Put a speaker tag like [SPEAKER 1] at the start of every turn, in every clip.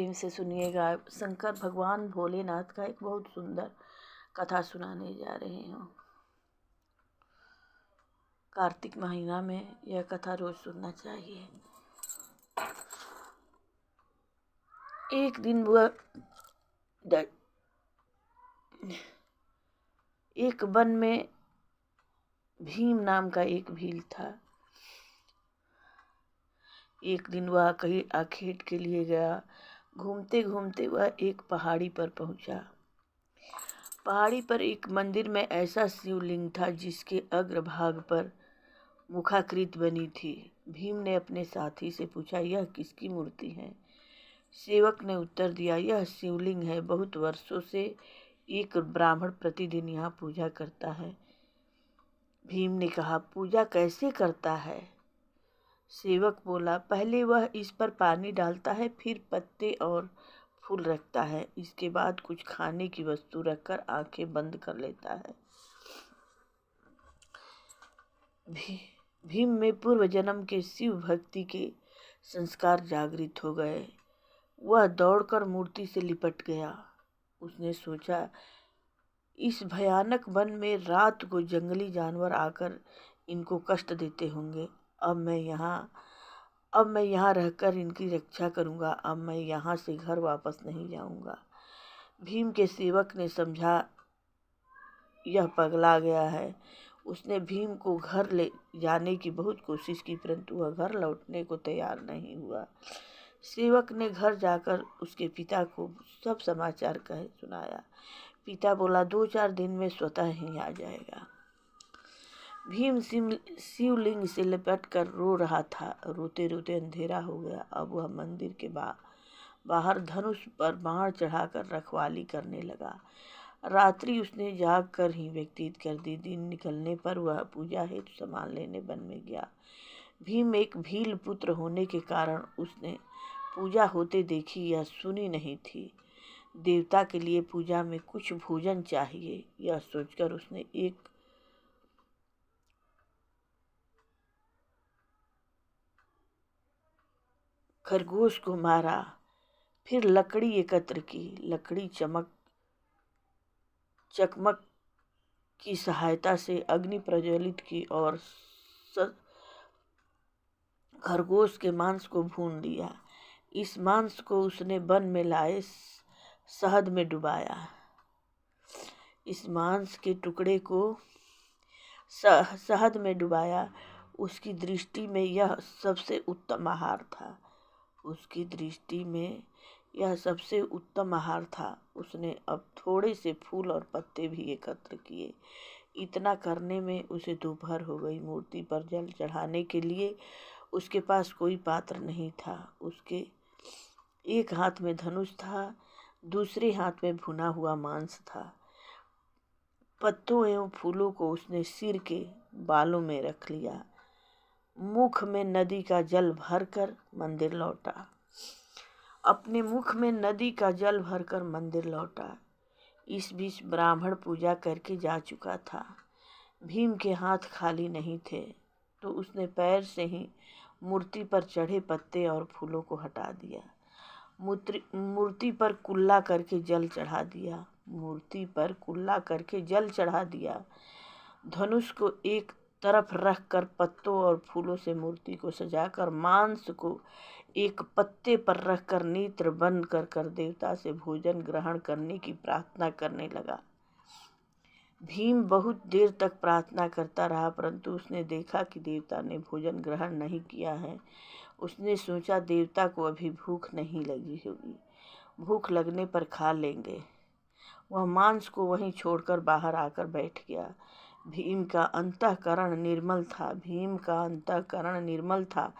[SPEAKER 1] प्रेम से सुनिएगा। शंकर भगवान भोलेनाथ का एक बहुत सुंदर कथा सुनाने जा रहे हूँ। कार्तिक महीना में यह कथा रोज सुनना चाहिए। एक दिन एक वन में भीम नाम का एक भील था। एक दिन वह कहीं आखेट के लिए गया। घूमते घूमते वह एक पहाड़ी पर पहुंचा। पहाड़ी पर एक मंदिर में ऐसा शिवलिंग था जिसके अग्रभाग पर मुखाकृति बनी थी। भीम ने अपने साथी से पूछा, यह किसकी मूर्ति है? सेवक ने उत्तर दिया, यह शिवलिंग है। बहुत वर्षों से एक ब्राह्मण प्रतिदिन यहाँ पूजा करता है। भीम ने कहा, पूजा कैसे करता है? सेवक बोला, पहले वह इस पर पानी डालता है, फिर पत्ते और फूल रखता है। इसके बाद कुछ खाने की वस्तु रखकर आंखें बंद कर लेता है। भीम में पूर्व जन्म के शिव भक्ति के संस्कार जागृत हो गए। वह दौड़कर मूर्ति से लिपट गया। उसने सोचा, इस भयानक वन में रात को जंगली जानवर आकर इनको कष्ट देते होंगे। अब मैं यहाँ रहकर इनकी रक्षा करूँगा। अब मैं यहाँ से घर वापस नहीं जाऊँगा। भीम के सेवक ने समझा यह पगला गया है। उसने भीम को घर ले जाने की बहुत कोशिश की, परंतु वह घर लौटने को तैयार नहीं हुआ। सेवक ने घर जाकर उसके पिता को सब समाचार कह सुनाया। पिता बोला, 2-4 दिन में स्वतः ही आ जाएगा। भीम शिवलिंग से लिपट कर रो रहा था। रोते रोते अंधेरा हो गया। अब वह मंदिर के बाहर धनुष पर बाण चढ़ाकर रखवाली करने लगा। रात्रि उसने जाग कर ही व्यतीत कर दी। दिन निकलने पर वह पूजा हेतु सामान लेने वन में गया। भीम एक भील पुत्र होने के कारण उसने पूजा होते देखी या सुनी नहीं थी। देवता के लिए पूजा में कुछ भोजन चाहिए, यह सोचकर उसने एक खरगोश को मारा। फिर लकड़ी एकत्र की। लकड़ी चकमक की सहायता से अग्नि प्रज्वलित की और खरगोश के मांस को भून लिया। इस मांस को उसने वन में लाए शहद में डुबाया। इस मांस के टुकड़े को शहद में डुबाया। उसकी दृष्टि में यह सबसे उत्तम आहार था। उसने अब थोड़े से फूल और पत्ते भी एकत्र किए। इतना करने में उसे दोपहर हो गई। मूर्ति पर जल चढ़ाने के लिए उसके पास कोई पात्र नहीं था। उसके एक हाथ में धनुष था, दूसरे हाथ में भुना हुआ मांस था। पत्तों एवं फूलों को उसने सिर के बालों में रख लिया। मुख में नदी का जल भरकर मंदिर लौटा। इस बीच ब्राह्मण पूजा करके जा चुका था। भीम के हाथ खाली नहीं थे, तो उसने पैर से ही मूर्ति पर चढ़े पत्ते और फूलों को हटा दिया। मूर्ति पर कुल्ला करके जल चढ़ा दिया। धनुष को एक तरफ रख कर पत्तों और फूलों से मूर्ति को सजाकर मांस को एक पत्ते पर रखकर नेत्र बंद कर देवता से भोजन ग्रहण करने की प्रार्थना करने लगा। भीम बहुत देर तक प्रार्थना करता रहा, परंतु उसने देखा कि देवता ने भोजन ग्रहण नहीं किया है। उसने सोचा, देवता को अभी भूख नहीं लगी होगी, भूख लगने पर खा लेंगे। वह मांस को वहीं छोड़कर बाहर आकर बैठ गया। भीम का अंतःकरण निर्मल था।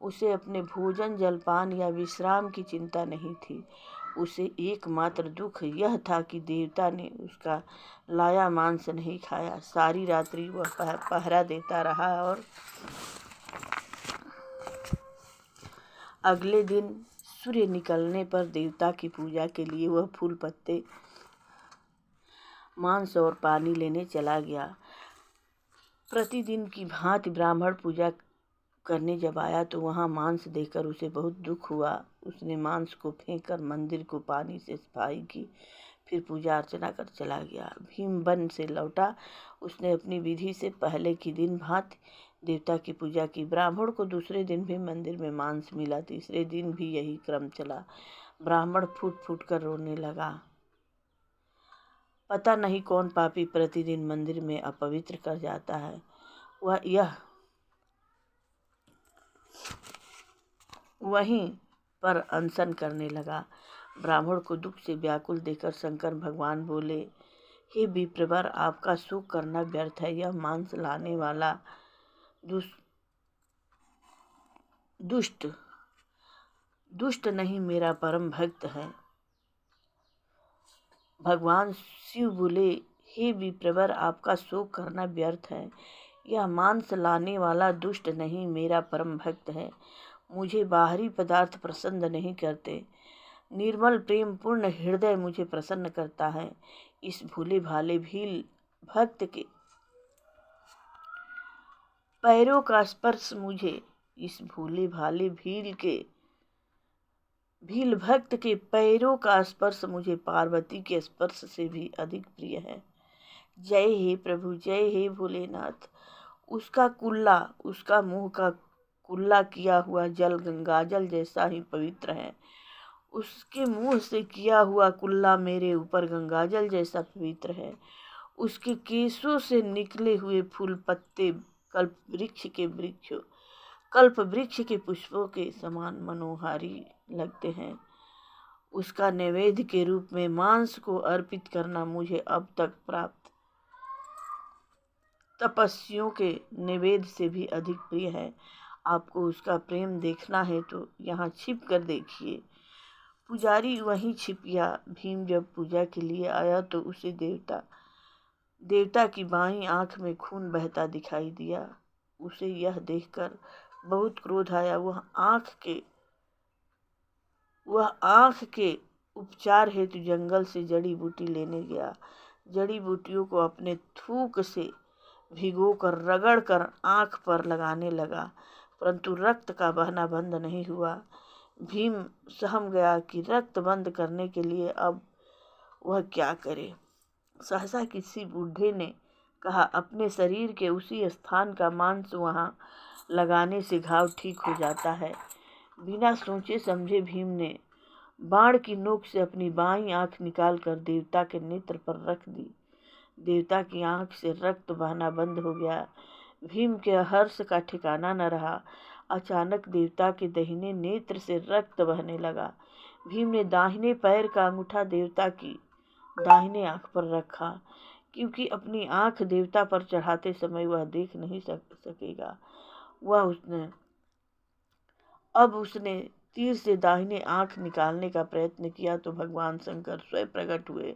[SPEAKER 1] उसे अपने भोजन, जलपान या विश्राम की चिंता नहीं थी। उसे एकमात्र दुख यह था कि देवता ने उसका लाया मांस नहीं खाया। सारी रात्रि वह पहरा देता रहा और अगले दिन सूर्य निकलने पर देवता की पूजा के लिए वह फूल, पत्ते, मांस और पानी लेने चला गया। प्रतिदिन की भांति ब्राह्मण पूजा करने जब आया तो वहाँ मांस देखकर उसे बहुत दुख हुआ। उसने मांस को फेंककर मंदिर को पानी से सफाई की, फिर पूजा अर्चना कर चला गया। भीम वन से लौटा। उसने अपनी विधि से पहले की दिन भांति देवता की पूजा की। ब्राह्मण को दूसरे दिन भी मंदिर में मांस मिला। तीसरे दिन भी यही क्रम चला। ब्राह्मण फूट फूट कर रोने लगा। पता नहीं कौन पापी प्रतिदिन मंदिर में अपवित्र कर जाता है। वहीं पर अनशन करने लगा। ब्राह्मण को दुख से व्याकुल देखकर शंकर भगवान बोले, हे विप्रवर, आपका शोक करना व्यर्थ है। यह मांस लाने वाला दुष्ट नहीं, मेरा परम भक्त है। भगवान शिव बोले, हे विप्रवर, आपका शोक करना व्यर्थ है। यह मांस लाने वाला दुष्ट नहीं, मेरा परम भक्त है। मुझे बाहरी पदार्थ प्रसन्न नहीं करते। निर्मल प्रेम पूर्ण हृदय मुझे प्रसन्न करता है। इस भोले भाले भील भक्त के पैरों का स्पर्श मुझे इस भोले भाले भील भक्त के पैरों का स्पर्श मुझे पार्वती के स्पर्श से भी अधिक प्रिय है। जय हे प्रभु, जय हे भोलेनाथ। उसका मुंह का कुल्ला किया हुआ जल गंगाजल जैसा ही पवित्र है। उसके मुंह से किया हुआ कुल्ला मेरे ऊपर गंगाजल जैसा पवित्र है। उसके केशों से निकले हुए फूल पत्ते कल्प वृक्ष के पुष्पों के समान मनोहारी लगते हैं। उसका नैवेद्य के रूप में मांस को अर्पित करना मुझे अब तक प्राप्त तपस्वियों के नैवेद्य से भी अधिक प्रिय है। आपको उसका प्रेम देखना है तो यहाँ छिप कर देखिए। पुजारी वहीं छिप गया। भीम जब पूजा के लिए आया तो उसे देवता की बाईं आंख में खून बहता दिखाई दिया। उसे यह देखकर बहुत क्रोध आया। वह आंख के उपचार हेतु जंगल से जड़ी बूटी लेने गया। जड़ी बूटियों को अपने थूक से भिगोकर रगड़कर आंख पर लगाने लगा, परंतु रक्त का बहना बंद नहीं हुआ। भीम सहम गया कि रक्त बंद करने के लिए अब वह क्या करे। सहसा किसी बूढ़े ने कहा, अपने शरीर के उसी स्थान का मांस वहाँ लगाने से घाव ठीक हो जाता है। बिना सोचे समझे भीम ने बाण की नोक से अपनी बाईं आंख निकालकर देवता के नेत्र पर रख दी। देवता की आंख से रक्त बहना बंद हो गया। भीम के हर्ष का ठिकाना न रहा। अचानक देवता के दाहिने नेत्र से रक्त बहने लगा। भीम ने दाहिने पैर का अंगूठा देवता की दाहिने आंख पर रखा, क्योंकि अपनी आंख देवता पर चढ़ाते समय वह देख नहीं सकेगा। उसने तीर से दाहिने आंख निकालने का प्रयत्न किया तो भगवान शंकर स्वयं प्रकट हुए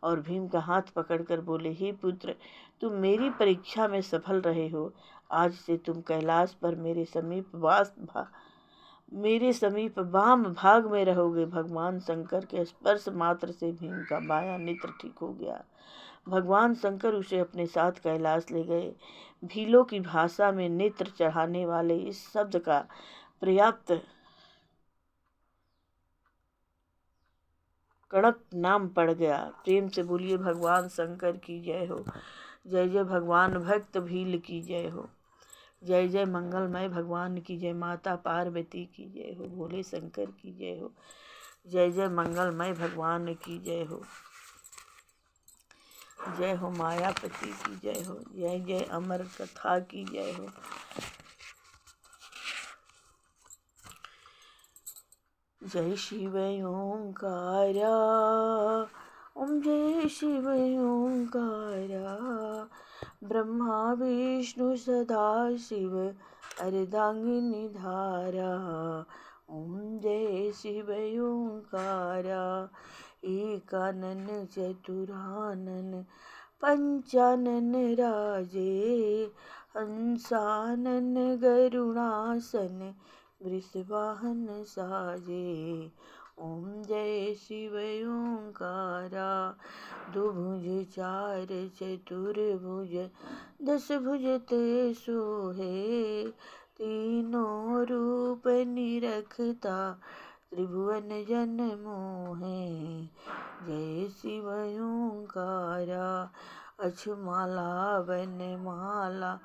[SPEAKER 1] और भीम का हाथ पकड़कर बोले, हे पुत्र, तुम मेरी परीक्षा में सफल रहे हो। आज से तुम कैलाश पर मेरे समीप वाम भाग में रहोगे। भगवान शंकर के स्पर्श मात्र से भीम का बायां नेत्र ठीक हो गया। भगवान शंकर उसे अपने साथ कैलाश ले गए। भीलों की भाषा में नेत्र चढ़ाने वाले इस शब्द का पर्याप्त कड़क नाम पड़ गया। प्रेम से बोलिए भगवान शंकर की जय हो। जय जय भगवान भक्त भील की जय हो। जय जय मंगलमय भगवान की जय। माता पार्वती की जय हो। भोले शंकर की जय हो। जय जय मंगलमय भगवान की जय हो। जय हो मायापति की जय हो। जय जय अमर कथा की जय हो। जय शिव ओंकारा, ओम जय शिव ओंकारा। ब्रह्मा विष्णु सदा शिव अर्धांगिनी धारा। ओम जय शिव ओंकारा। एकानन चतुरानन पंचानन राजे। हंसानन गरुणासन वृषवाहन साजे। ओम जय शिव ओंकारा। दो भुज चार चतुर्भुज 10 भुज ते सोहे। तीनों रूप निरखता त्रिभुवन जन मोहे। जय शिव ओंकारा अछमाला वनमाला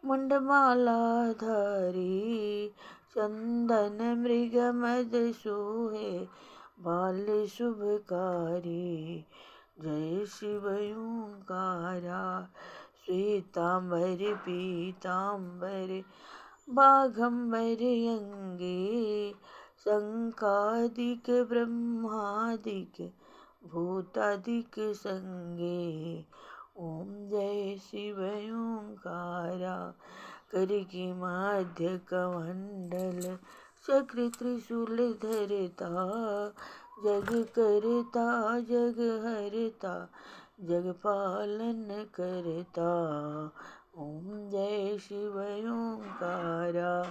[SPEAKER 1] मुंडमाला धारी। चंदन मृग मद सोहे बाल शुभकारी। जय शिव ओंकारा श्वेतांबर पीतांबर बाघंबर अंगे। शंकादिक ब्रह्मादिक भूतादिक संगे। ओम जय शिव ओंकारा। कर की मध्य कमंडल चक्र त्रिशूल धरता। जग करता जग हरता जग पालन करता। ओम जय शिव ओंकारा।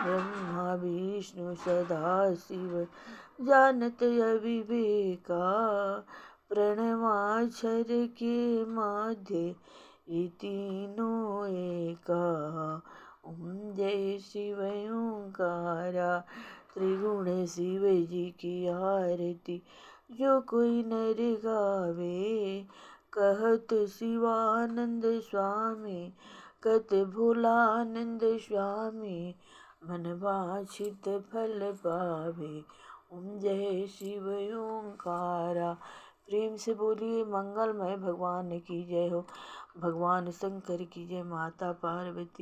[SPEAKER 1] ब्रह्मा विष्णु सदा शिव जानत अविवेका। प्रणवाक्षर के मध्य ये तीनों एका। ओम जय शिव ओंकारा। त्रिगुण शिव जी की आरती जो कोई नर गावे। कहत शिवानंद स्वामी कहत भोलानंद स्वामी मन वांछित फल पावे। ओम जय शिव ओंकारा। प्रेम से बोलिए मंगलमय भगवान की जय हो। भगवान शंकर की जय। माता पार्वती